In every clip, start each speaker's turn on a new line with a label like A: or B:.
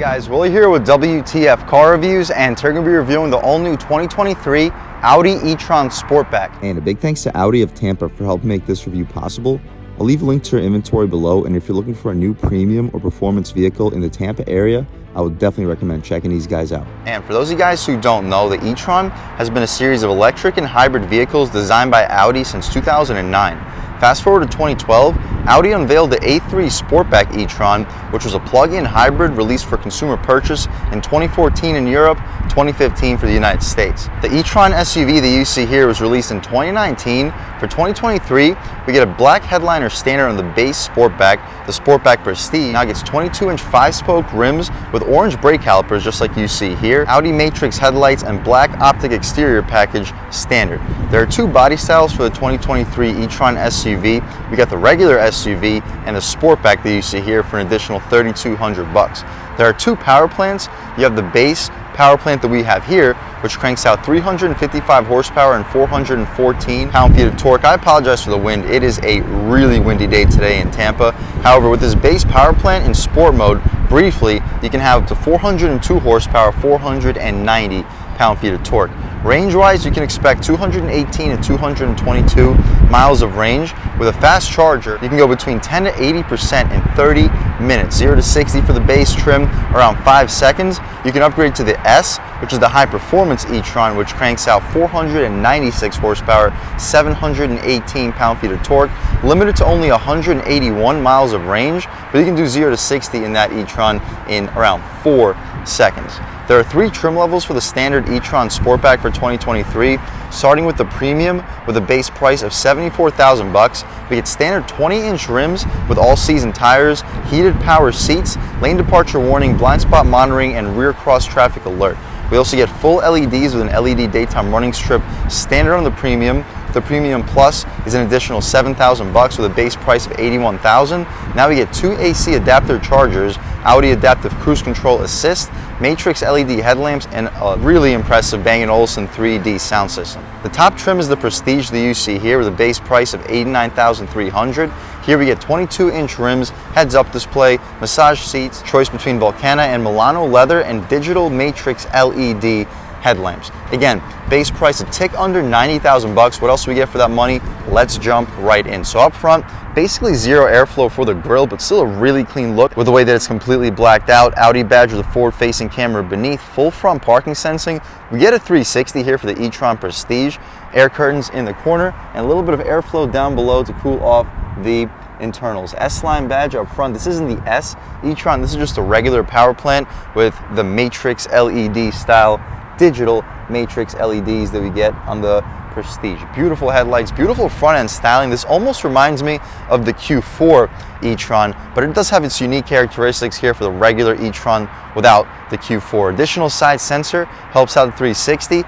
A: guys, Willie here with W.T.F car reviews, and today we're going to be reviewing the all-new 2023 Audi E-Tron Sportback.
B: And a big thanks to Audi of Tampa for helping make this review possible. I'll leave a link to their inventory below, and if you're looking for a new premium or performance vehicle in the Tampa area, I would definitely recommend checking these guys out.
A: And for those of you guys who don't know, the E-Tron has been a series of electric and hybrid vehicles designed by Audi since 2009. Fast forward to 2012, Audi unveiled the A3 Sportback E-Tron, which was a plug-in hybrid released for consumer purchase in 2014 in Europe, 2015 for the United States. The E-Tron SUV that you see here was released in 2019. For 2023, we get a black headliner standard on the base Sportback. The Sportback Prestige now gets 22-inch 5-spoke rims with orange brake calipers just like you see here, Audi Matrix headlights, and black optic exterior package standard. There are two body styles for the 2023 E-Tron SUV. We got the regular SUV and the Sportback that you see here for an additional $3,200. There are two power plants. You have the base power plant that we have here, which cranks out 355 horsepower and 414 pound-feet of torque. I apologize for the wind. It is a really windy day today in Tampa. However, with this base power plant in sport mode, briefly, you can have up to 402 horsepower, 490 pound-feet of torque. Range-wise, you can expect 218 and 222 miles of range. With a fast charger, you can go between 10 to 80% in 30 minutes. 0 to 60 for the base trim, around 5 seconds. You can upgrade to the S, which is the high-performance E-Tron, which cranks out 496 horsepower, 718 pound-feet of torque, limited to only 181 miles of range, but you can do 0 to 60 in that E-Tron in around 4 seconds. There are 3 trim levels for the standard E-Tron Sportback for 2023, starting with the premium with a base price of $74,000. We get standard 20-inch rims with all-season tires, heated power seats, lane departure warning, blind spot monitoring, and rear cross traffic alert. We also get full LEDs with an LED daytime running strip standard on the premium. The Premium Plus is an additional $7,000 with a base price of $81,000. Now we get 2 AC adapter chargers, Audi Adaptive Cruise Control Assist, Matrix LED headlamps, and a really impressive Bang & Olufsen 3D sound system. The top trim is the Prestige that you see here with a base price of $89,300. Here we get 22-inch rims, heads-up display, massage seats, choice between Volcana and Milano leather, and digital Matrix LED headlamps. Again, base price a tick under $90,000. What else do we get for that money? Let's jump right in. So up front, basically zero airflow for the grille, but still a really clean look with the way that it's completely blacked out. Audi badge with a forward-facing camera beneath, full front parking sensing. We get a 360 here for the E-Tron Prestige, air curtains in the corner, and a little bit of airflow down below to cool off the internals. S-Line badge up front. This isn't the S E-Tron, this is just a regular power plant with the Matrix LED style digital Matrix LEDs that we get on the Prestige. Beautiful headlights, beautiful front end styling. This almost reminds me of the Q4 E-Tron, but it does have its unique characteristics here for the regular E-Tron without the Q4. Additional side sensor helps out the 360.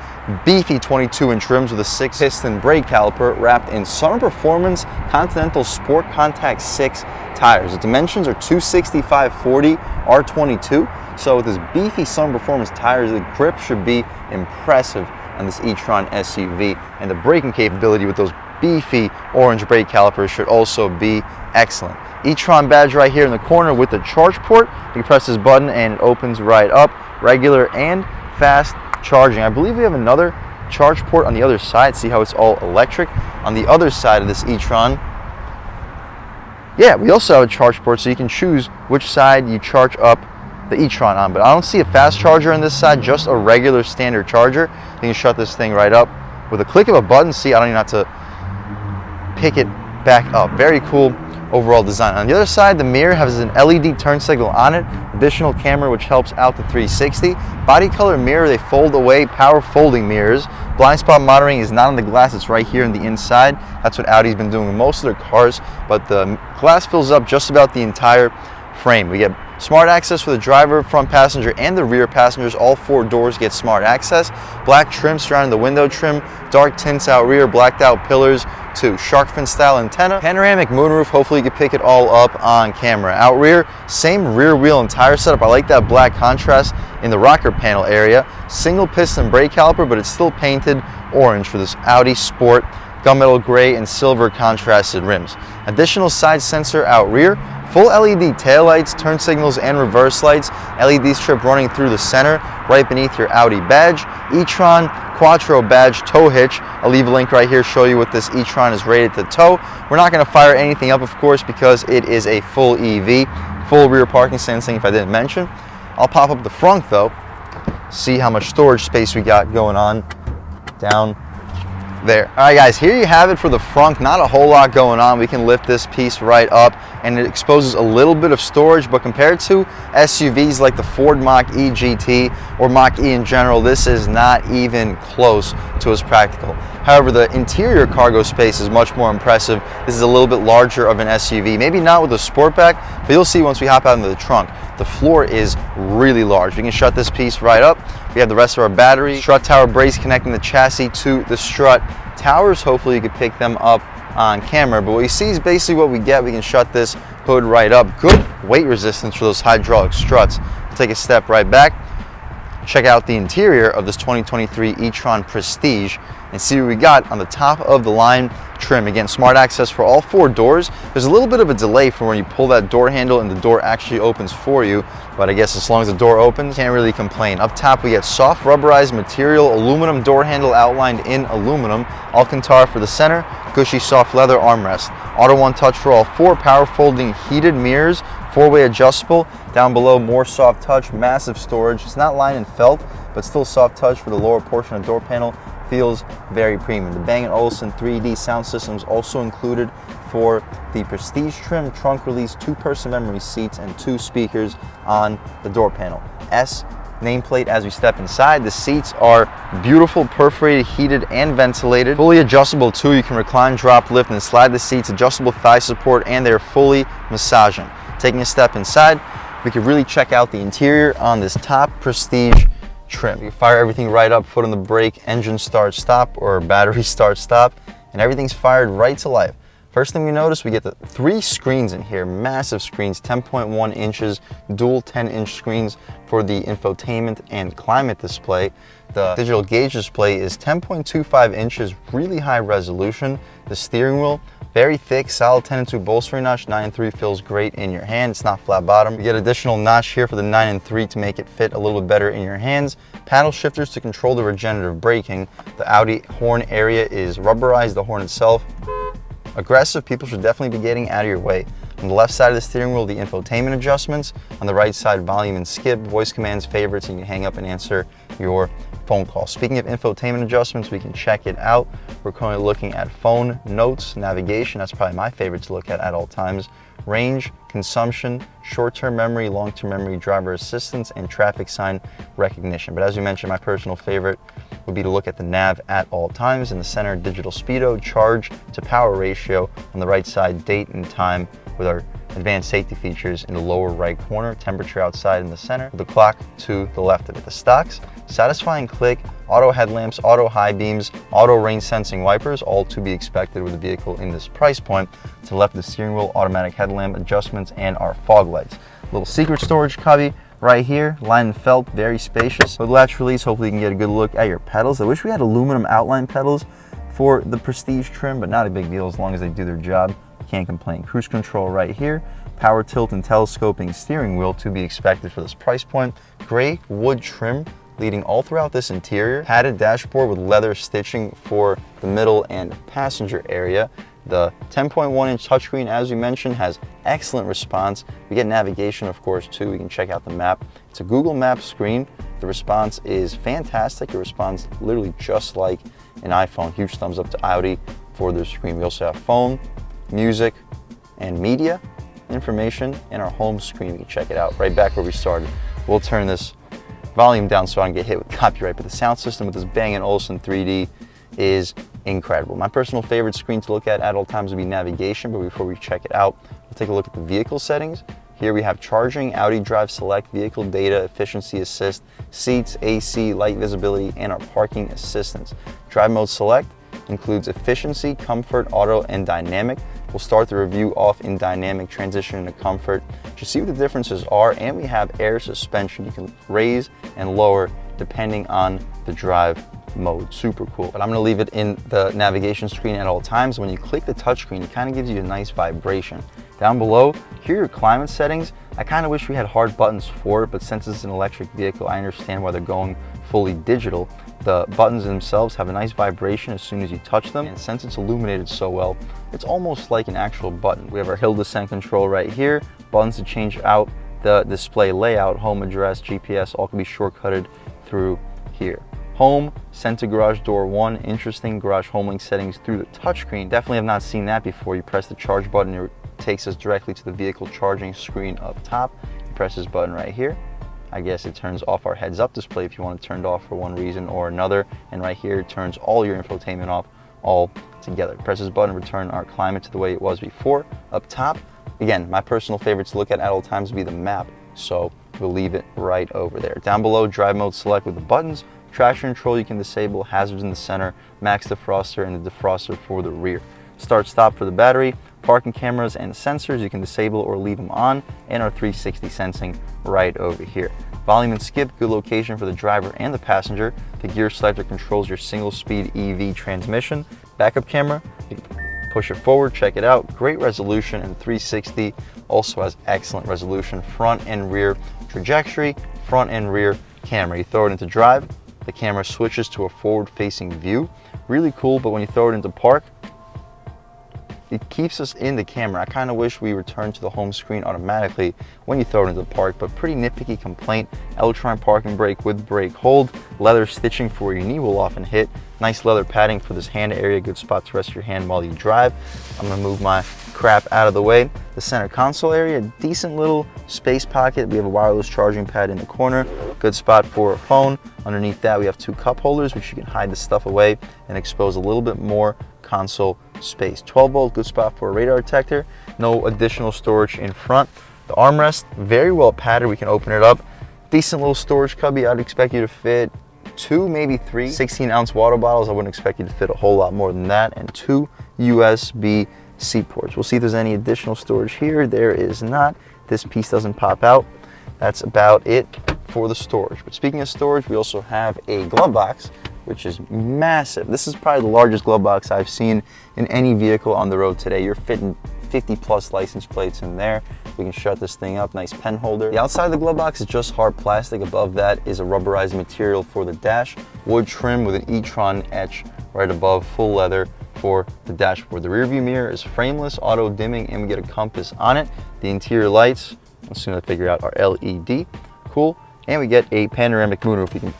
A: Beefy 22-inch rims with a 6-piston brake caliper wrapped in Summer Performance Continental Sport Contact 6 tires. The dimensions are 265/40 R22. So with this beefy Summer Performance tires, the grip should be impressive on this E-Tron SUV, and the braking capability with those beefy orange brake calipers should also be excellent. E-Tron badge right here in the corner with the charge port. You press this button and it opens right up. Regular and fast charging. I believe we have another charge port on the other side. See how it's all electric? On the other side of this E-Tron, yeah, we also have a charge port, so you can choose which side you charge up the E-Tron on, but I don't see a fast charger on this side, just a regular standard charger. You can shut this thing right up with a click of a button. See, I don't even have to pick it back up. Very cool overall design. On the other side, the mirror has an LED turn signal on it, additional camera which helps out the 360. Body color mirror, they fold away, power folding mirrors. Blind spot monitoring is not on the glass, it's right here on the inside. That's what Audi's been doing with most of their cars, but the glass fills up just about the entire frame. We get smart access for the driver, front passenger, and the rear passengers. All 4 doors get smart access. Black trim surrounding the window trim, dark tints out rear, blacked out pillars to shark fin style antenna, panoramic moonroof. Hopefully you can pick it all up on camera. Out rear, same rear wheel and tire setup. I like that black contrast in the rocker panel area. Single piston brake caliper, but it's still painted orange for this Audi Sport gunmetal gray and silver contrasted rims. Additional side sensor out rear, full LED taillights, turn signals and reverse lights, LED strip running through the center, right beneath your Audi badge, E-Tron Quattro badge tow hitch. I'll leave a link right here, show you what this E-Tron is rated to tow. We're not going to fire anything up, of course, because it is a full EV, full rear parking sensing if I didn't mention. I'll pop up the front though, see how much storage space we got going on down there. All right guys, here you have it for the front. Not a whole lot going on. We can lift this piece right up and it exposes a little bit of storage, but compared to SUVs like the Ford Mach-E GT or Mach-E in general, this is not even close to as practical. However, the interior cargo space is much more impressive. This is a little bit larger of an SUV, maybe not with the Sportback, but you'll see once we hop out into the trunk. The floor is really large. We can shut this piece right up. We have the rest of our battery, strut tower brace connecting the chassis to the strut towers. Hopefully you can pick them up on camera, but what you see is basically what we get. We can shut this hood right up. Good weight resistance for those hydraulic struts. We'll take a step right back, check out the interior of this 2023 E-Tron Prestige and see what we got on the top of the line trim. Again, smart access for all 4 doors. There's a little bit of a delay from when you pull that door handle and the door actually opens for you, but I guess as long as the door opens, can't really complain. Up top we get soft rubberized material, aluminum door handle outlined in aluminum, Alcantara for the center, gushy soft leather armrest, auto one touch for all 4, power folding heated mirrors, 4-way adjustable. Down below, more soft touch, massive storage. It's not lined in felt, but still soft touch for the lower portion of the door panel. Feels very premium. The Bang & Olufsen 3D sound system is also included for the Prestige trim, trunk release, 2-person memory seats, and 2 speakers on the door panel. S nameplate as we step inside. The seats are beautiful, perforated, heated, and ventilated. Fully adjustable too. You can recline, drop, lift, and slide the seats. Adjustable thigh support, and they're fully massaging. Taking a step inside, we can really check out the interior on this top Prestige trim. You fire everything right up, foot on the brake, engine start stop or battery start stop, and everything's fired right to life. First thing we notice, we get the 3 screens in here, massive screens, 10.1 inches, dual 10-inch screens for the infotainment and climate display. The digital gauge display is 10.25 inches, really high resolution. The steering wheel, very thick, solid 10-2 bolstering notch, 9-3 feels great in your hand. It's not flat bottom. You get additional notch here for the 9-3 to make it fit a little bit better in your hands. Paddle shifters to control the regenerative braking. The Audi horn area is rubberized, the horn itself. Aggressive, people should definitely be getting out of your way. On the left side of the steering wheel, the infotainment adjustments. On the right side, volume and skip, voice commands, favorites, and you can hang up and answer your phone call. Speaking of infotainment adjustments, we can check it out. We're currently looking at phone, notes, navigation. That's probably my favorite to look at all times. Range, consumption, short-term memory, long-term memory, driver assistance, and traffic sign recognition. But as we mentioned, my personal favorite would be to look at the nav at all times. In the center, digital speedo, charge to power ratio. On the right side, date and time with our advanced safety features in the lower right corner, temperature outside in the center, the clock to the left of it. The stocks, satisfying click, auto headlamps, auto high beams, auto rain sensing wipers, all to be expected with a vehicle in this price point. To the left of the steering wheel, automatic headlamp adjustments, and our fog lights. Little secret storage cubby right here, lined in felt, very spacious. With latch release, hopefully you can get a good look at your pedals. I wish we had aluminum outline pedals for the Prestige trim, but not a big deal as long as they do their job. Can't complain. Cruise control right here, power tilt and telescoping steering wheel to be expected for this price point. Gray wood trim leading all throughout this interior. Padded dashboard with leather stitching for the middle and passenger area. The 10.1-inch touchscreen, as we mentioned, has excellent response. We get navigation, of course, too. We can check out the map. It's a Google Maps screen. The response is fantastic. It responds literally just like an iPhone. Huge thumbs up to Audi for their screen. We also have phone, music, and media information in our home screen. We can check it out right back where we started. We'll turn this volume down so I don't get hit with copyright, but the sound system with this Bang & Olufsen 3D is incredible. My personal favorite screen to look at all times would be navigation, but before we check it out, we'll take a look at the vehicle settings. Here we have charging, Audi Drive Select, vehicle data, efficiency assist, seats, AC, light visibility, and our parking assistance. Drive mode select includes efficiency, comfort, auto, and dynamic. We'll start the review off in dynamic, transition into comfort to see what the differences are, and we have air suspension. You can raise and lower depending on the drive mode. Super cool. But I'm gonna leave it in the navigation screen at all times. When you click the touchscreen, it kind of gives you a nice vibration. Down below, here are your climate settings. I kind of wish we had hard buttons for it, but since it's an electric vehicle, I understand why they're going fully digital. The buttons themselves have a nice vibration as soon as you touch them, and since it's illuminated so well, it's almost like an actual button. We have our hill descent control right here, buttons to change out the display layout, home address, GPS, all can be shortcutted through here. Home, send to garage door 1, interesting garage home link settings through the touchscreen. Definitely have not seen that before. You press the charge button, it takes us directly to the vehicle charging screen up top. You press this button right here. I guess it turns off our heads up display if you want it turned off for one reason or another. And right here, it turns all your infotainment off all together. Press this button, return our climate to the way it was before. Up top, again, my personal favorite to look at all times would be the map. So we'll leave it right over there. Down below, drive mode select with the buttons. Traction control you can disable, hazards in the center, max defroster, and the defroster for the rear. Start stop for the battery, parking cameras and sensors you can disable or leave them on, and our 360 sensing right over here. Volume and skip, good location for the driver and the passenger. The gear selector controls your single speed EV transmission. Backup camera, you can push it forward, check it out. Great resolution, and 360 also has excellent resolution. Front and rear trajectory, front and rear camera. You throw it into drive, the camera switches to a forward facing view. Really cool, but when you throw it into park, it keeps us in the camera. I kind of wish we returned to the home screen automatically when you throw it into the park, but pretty nitpicky complaint. E-Tron parking brake with brake hold, leather stitching for where your knee will often hit, nice leather padding for this hand area, good spot to rest your hand while you drive. I'm gonna move my crap out of the way. The center console area, decent little space pocket. We have a wireless charging pad in the corner, good spot for a phone. Underneath that, we have 2 cup holders, which you can hide the stuff away and expose a little bit more console space. 12 volt, good spot for a radar detector. No additional storage in front. The armrest, very well padded. We can open it up. Decent little storage cubby. I'd expect you to fit 2, maybe 3 16-ounce water bottles. I wouldn't expect you to fit a whole lot more than that. And 2 USB-C ports. We'll see if there's any additional storage here. There is not. This piece doesn't pop out. That's about it for the storage. But speaking of storage, we also have a glove box, which is massive. This is probably the largest glove box I've seen in any vehicle on the road today. You're fitting 50 plus license plates in there. We can shut this thing up, nice pen holder. The outside of the glove box is just hard plastic. Above that is a rubberized material for the dash. Wood trim with an E-Tron etch right above, full leather for the dashboard. The rear view mirror is frameless, auto dimming, and we get a compass on it. The interior lights, as soon as I figure out, are LED. Cool. And we get a panoramic moonroof. You can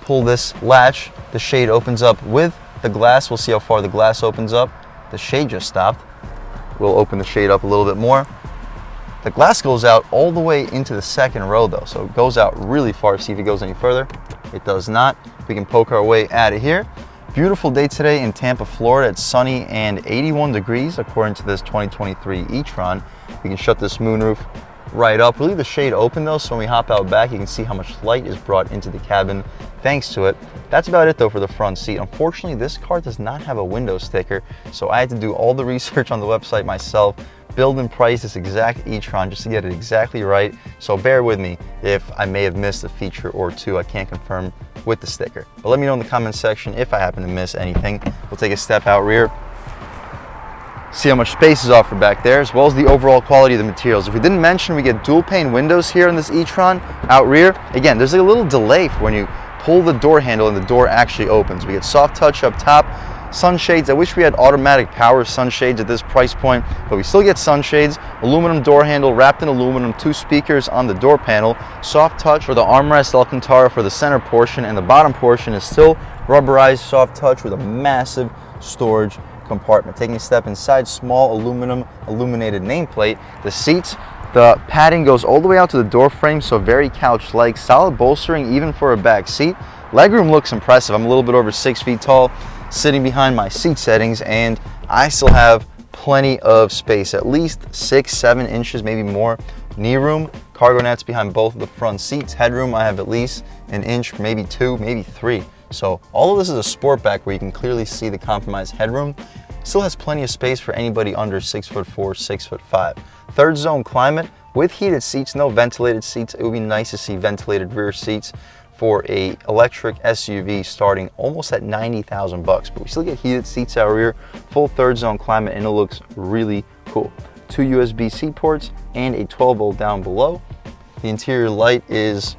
A: pull this latch, the shade opens up with the glass. We'll see how far the glass opens up. The shade just stopped. We'll open the shade up a little bit more. The glass goes out all the way into the second row though, so it goes out really far. See if it goes any further. It does not. We can poke our way out of here. Beautiful day today in Tampa, Florida. It's sunny and 81 degrees according to this 2023 E-Tron. We can shut this moonroof right up. We'll leave the shade open though, so when we hop out back, you can see how much light is brought into the cabin thanks to it. That's about it though for the front seat. Unfortunately, this car does not have a window sticker, so I had to do all the research on the website myself, build and price this exact E-Tron just to get it exactly right. So bear with me if I may have missed a feature or two. I can't confirm with the sticker. But let me know in the comment section if I happen to miss anything. We'll take a step out rear, see how much space is offered back there, as well as the overall quality of the materials. If we didn't mention, we get dual pane windows here in this E-Tron out rear. Again, there's a little delay for when you pull the door handle and the door actually opens. We get soft touch up top, sunshades. I wish we had automatic power sunshades at this price point, but we still get sunshades, aluminum door handle wrapped in aluminum, 2 speakers on the door panel, soft touch for the armrest Alcantara for the center portion, and the bottom portion is still rubberized soft touch with a massive storage compartment. Taking a step inside, small aluminum illuminated nameplate. The seats, the padding goes all the way out to the door frame, so very couch-like. Solid bolstering even for a back seat. Legroom looks impressive. I'm a little bit over 6 feet tall, sitting behind my seat settings, and I still have plenty of space, at least 6-7 inches, maybe more knee room. Cargo nets behind both of the front seats. Headroom, I have at least an inch, maybe 2, maybe 3. So all of this is a Sportback where you can clearly see the compromised headroom. Still has plenty of space for anybody under 6'4", 6'5". Third zone climate with heated seats, no ventilated seats. It would be nice to see ventilated rear seats for a electric SUV starting almost at 90,000 bucks, but we still get heated seats out rear, full third zone climate, and it looks really cool. 2 USB-C ports and a 12-volt down below. The interior light is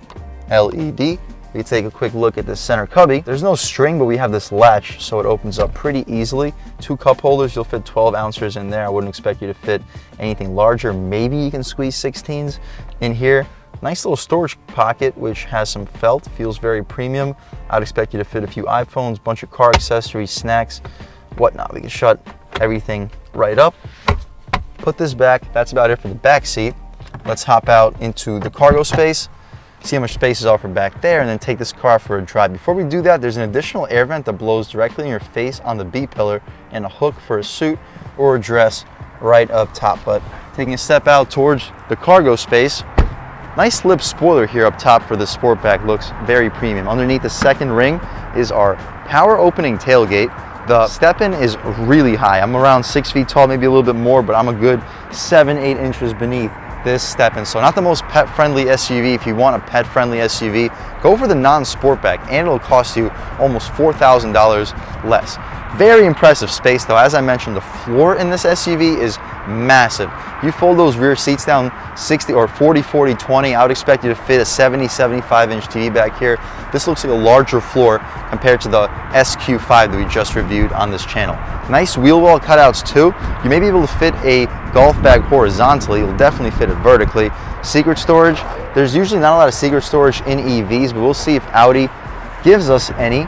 A: LED. We can take a quick look at the center cubby. There's no string, but we have this latch, so it opens up pretty easily. 2 cup holders, you'll fit 12 ounces in there. I wouldn't expect you to fit anything larger. Maybe you can squeeze 16s in here. Nice little storage pocket, which has some felt, feels very premium. I'd expect you to fit a few iPhones, bunch of car accessories, snacks, whatnot. We can shut everything right up. Put this back. That's about it for the back seat. Let's hop out into the cargo space, see how much space is offered back there, and then take this car for a drive. Before we do that, there's an additional air vent that blows directly in your face on the B pillar and a hook for a suit or a dress right up top. But taking a step out towards the cargo space, nice lip spoiler here up top for the Sportback, looks very premium. Underneath the second ring is our power opening tailgate. The step-in is really high. I'm around 6 feet tall, maybe a little bit more, but I'm a good 7-8 inches beneath this step-in. So not the most pet-friendly SUV. If you want a pet-friendly SUV, go for the non-Sportback, and it'll cost you almost $4,000 less. Very impressive space though. As I mentioned, the floor in this SUV is massive. You fold those rear seats down 60 or 40-40-20, I would expect you to fit a 70-75 inch TV back here. This looks like a larger floor compared to the SQ5 that we just reviewed on this channel. Nice wheel well cutouts too. You may be able to fit a golf bag horizontally. You'll definitely fit it vertically. Secret storage. There's usually not a lot of secret storage in EVs, but we'll see if Audi gives us any.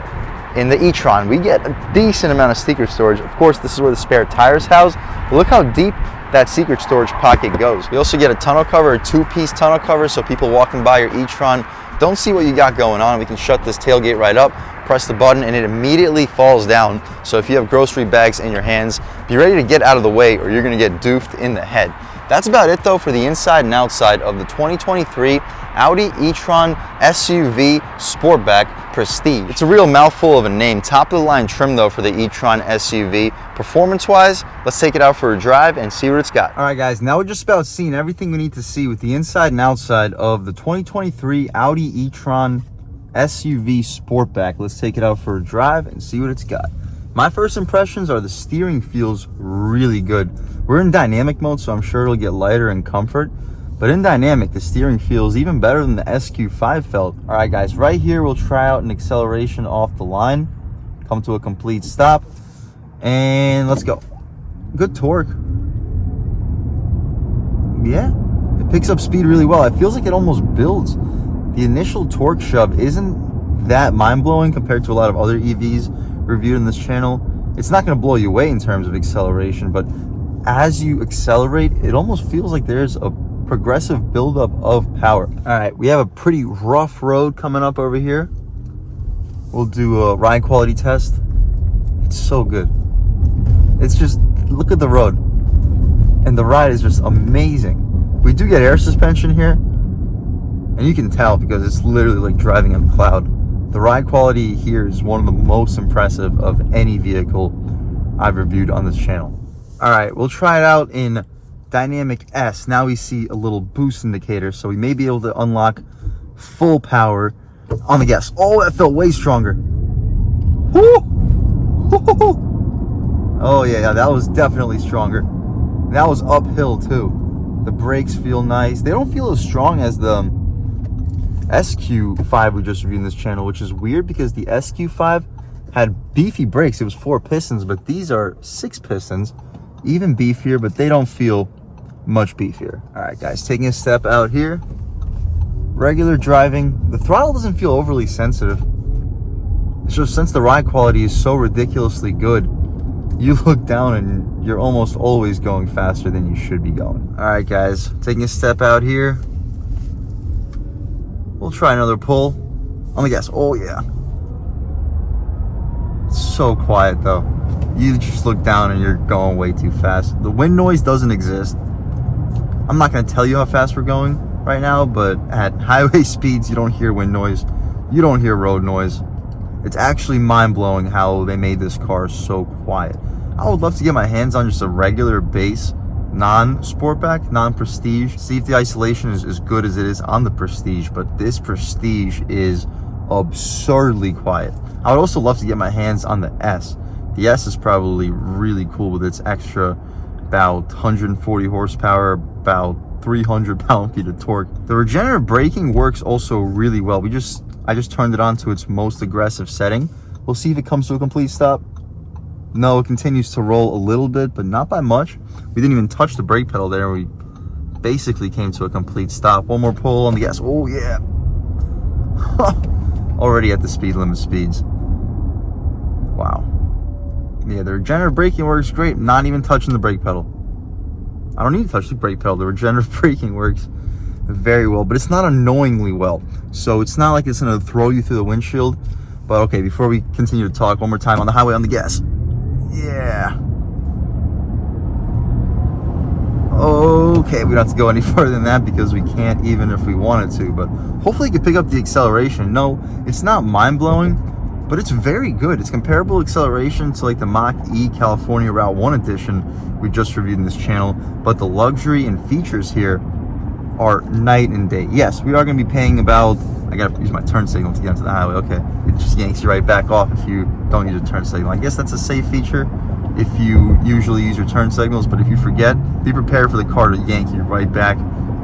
A: In the E-Tron, we get a decent amount of secret storage. Of course, this is where the spare tires house. But look how deep that secret storage pocket goes. We also get a tonneau cover, a 2-piece tonneau cover, so people walking by your E-Tron don't see what you got going on. We can shut this tailgate right up, press the button, and it immediately falls down. So if you have grocery bags in your hands, be ready to get out of the way or you're gonna get doofed in the head. That's about it though for the inside and outside of the 2023 Audi E-Tron SUV Sportback Prestige. It's a real mouthful of a name. Top of the line trim though for the E-Tron SUV. Performance wise, let's take it out for a drive and see what it's got. All right guys, now we're just about seeing everything we need to see with the inside and outside of the 2023 Audi E-Tron SUV Sportback. Let's take it out for a drive and see what it's got. My first impressions are the steering feels really good. We're in dynamic mode, so I'm sure it'll get lighter in comfort. But in dynamic, the steering feels even better than the SQ5 felt. All right, guys, right here, we'll try out an acceleration off the line. Come to a complete stop. And let's go. Good torque. Yeah, it picks up speed really well. It feels like it almost builds. The initial torque shove isn't that mind-blowing compared to a lot of other EVs reviewed in this channel. It's not going to blow you away in terms of acceleration, but as you accelerate, it almost feels like there's a progressive buildup of power. All right, we have a pretty rough road coming up over here. We'll do a ride quality test. It's so good. It's just, look at the road. And the ride is just amazing. We do get air suspension here, and you can tell because it's literally like driving on a cloud. The ride quality here is one of the most impressive of any vehicle I've reviewed on this channel. All right, we'll try it out in Dynamic S. Now we see a little boost indicator, so we may be able to unlock full power on the gas. Oh, that felt way stronger. Woo! Oh yeah, that was definitely stronger. That was uphill too. The brakes feel nice. They don't feel as strong as the SQ5 we just reviewed in this channel, which is weird because the SQ5 had beefy brakes. It was 4 pistons, but these are 6 pistons, even beefier, but they don't feel much beefier. All right, guys, taking a step out here. Regular driving. The throttle doesn't feel overly sensitive. It's just since the ride quality is so ridiculously good, you look down and you're almost always going faster than you should be going. All right, guys, taking a step out here. We'll try another pull on the gas. Oh yeah. It's so quiet though. You just look down and you're going way too fast. The wind noise doesn't exist. I'm not gonna tell you how fast we're going right now, but at highway speeds, you don't hear wind noise. You don't hear road noise. It's actually mind-blowing how they made this car so quiet. I would love to get my hands on just a regular base non-Sportback, non-Prestige. See if the isolation is as good as it is on the Prestige, but this Prestige is absurdly quiet. I would also love to get my hands on the S. The S is probably really cool with its extra about 140 horsepower, about 300 pound-feet of torque. The regenerative braking works also really well. I just turned it on to its most aggressive setting. We'll see if it comes to a complete stop. No, it continues to roll a little bit, but not by much. We didn't even touch the brake pedal there. We basically came to a complete stop. One more pull on the gas. Oh yeah. Already at the speed limit speeds. Wow. Yeah, the regenerative braking works great. Not even touching the brake pedal. I don't need to touch the brake pedal. The regenerative braking works very well, but it's not annoyingly well. So it's not like it's gonna throw you through the windshield. But okay, before we continue to talk, one more time on the highway on the gas. Yeah. Okay, we don't have to go any further than that because we can't even if we wanted to, but hopefully you can pick up the acceleration. No, it's not mind-blowing, but it's very good. It's comparable acceleration to like the Mach-E California Route 1 edition we just reviewed in this channel, but the luxury and features here are night and day. Yes, we are going to be paying about, I gotta use my turn signal to get onto the highway. Okay, it just yanks you right back off if you don't use a turn signal. I guess that's a safe feature if you usually use your turn signals, but if you forget, be prepared for the car to yank you right back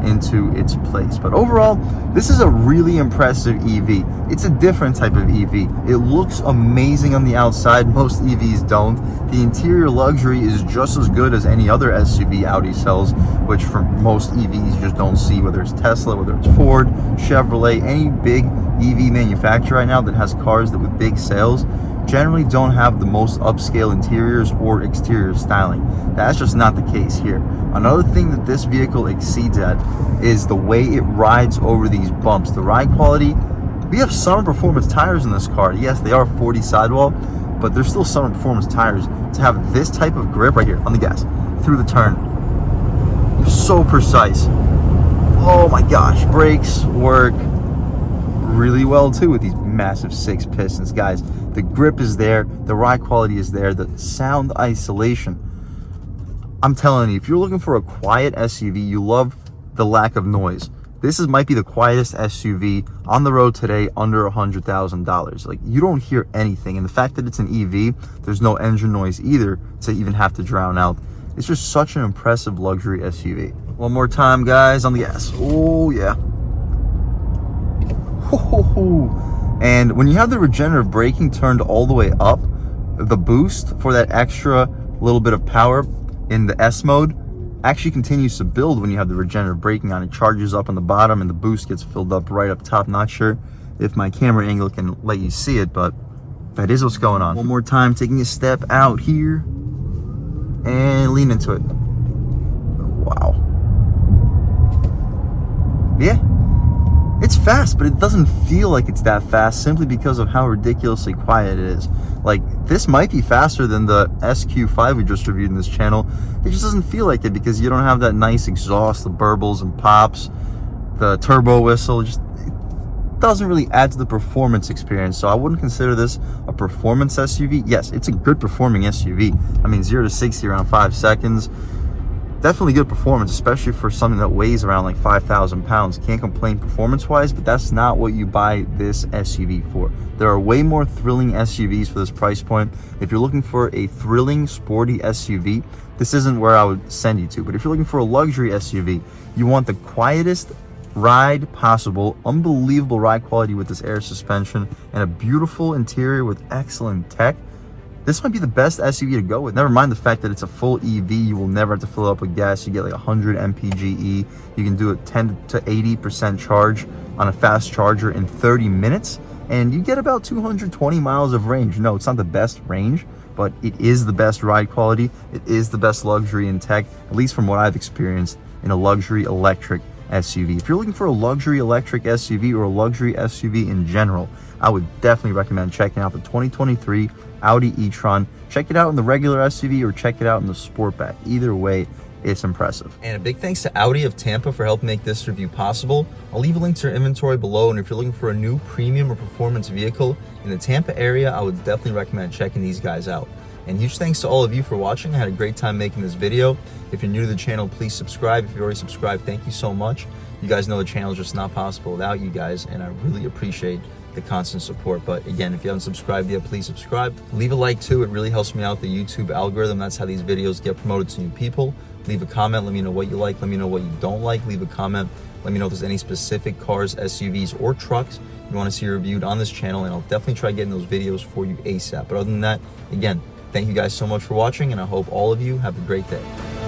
A: into its place. But overall, this is a really impressive EV. It's a different type of EV. It looks amazing on the outside. Most EVs don't. The interior luxury is just as good as any other SUV Audi sells, which for most EVs you just don't see, whether it's Tesla, whether it's Ford, Chevrolet, any big EV manufacturer right now that has cars that with big sales generally don't have the most upscale interiors or exterior styling. That's just not the case here. Another thing that this vehicle exceeds at is the way it rides over these bumps. The ride quality, we have summer performance tires in this car. Yes, they are 40 sidewall, but they're still summer performance tires. To have this type of grip right here on the gas, through the turn, so precise. Oh my gosh, brakes work really well too with these massive 6 pistons, guys. The grip is there, the ride quality is there, the sound isolation. I'm telling you, if you're looking for a quiet SUV, you love the lack of noise, this might be the quietest SUV on the road today under $100,000. Like, you don't hear anything, and the fact that it's an EV, there's no engine noise either to even have to drown out. It's just such an impressive luxury SUV. One more time, guys, on the gas. Oh yeah. And when you have the regenerative braking turned all the way up, the boost for that extra little bit of power in the S mode actually continues to build when you have the regenerative braking on. It charges up on the bottom and the boost gets filled up right up top. Not sure if my camera angle can let you see it, but that is what's going on. One more time, taking a step out here and lean into it. Wow. Yeah. It's fast, but it doesn't feel like it's that fast simply because of how ridiculously quiet it is. Like, this might be faster than the SQ5 we just reviewed in this channel. It just doesn't feel like it because you don't have that nice exhaust, the burbles and pops, the turbo whistle. It doesn't really add to the performance experience. So I wouldn't consider this a performance SUV. Yes, it's a good performing SUV. I mean, 0 to 60 around 5 seconds. Definitely good performance, especially for something that weighs around like 5,000 pounds. Can't complain performance-wise, but that's not what you buy this SUV for. There are way more thrilling SUVs for this price point. If you're looking for a thrilling, sporty SUV, this isn't where I would send you to. But if you're looking for a luxury SUV, you want the quietest ride possible, unbelievable ride quality with this air suspension, and a beautiful interior with excellent tech, this might be the best SUV to go with. Never mind the fact that it's a full EV. You will never have to fill it up with gas. You get like 100 mpge. You can do a 10 to 80% charge on a fast charger in 30 minutes. And you get about 220 miles of range. No, it's not the best range, but it is the best ride quality. It is the best luxury in tech, at least from what I've experienced in a luxury electric SUV. If you're looking for a luxury electric SUV or a luxury SUV in general, I would definitely recommend checking out the 2023 Audi E-Tron. Check it out in the regular SUV or check it out in the Sportback. Either way, it's impressive. And a big thanks to Audi of Tampa for helping make this review possible. I'll leave a link to their inventory below, and if you're looking for a new premium or performance vehicle in the Tampa area, I would definitely recommend checking these guys out. And huge thanks to all of you for watching. I had a great time making this video. If you're new to the channel, please subscribe. If you're already subscribed, thank you so much. You guys know the channel is just not possible without you guys, and I really appreciate the constant support. But again, if you haven't subscribed yet, please subscribe. Leave a like too. It really helps me out, the YouTube algorithm. That's how these videos get promoted to new people. Leave a comment. Let me know what you like. Let me know what you don't like. Leave a comment. Let me know if there's any specific cars, SUVs, or trucks you want to see reviewed on this channel, and I'll definitely try getting those videos for you ASAP. But other than that, again, thank you guys so much for watching, and I hope all of you have a great day.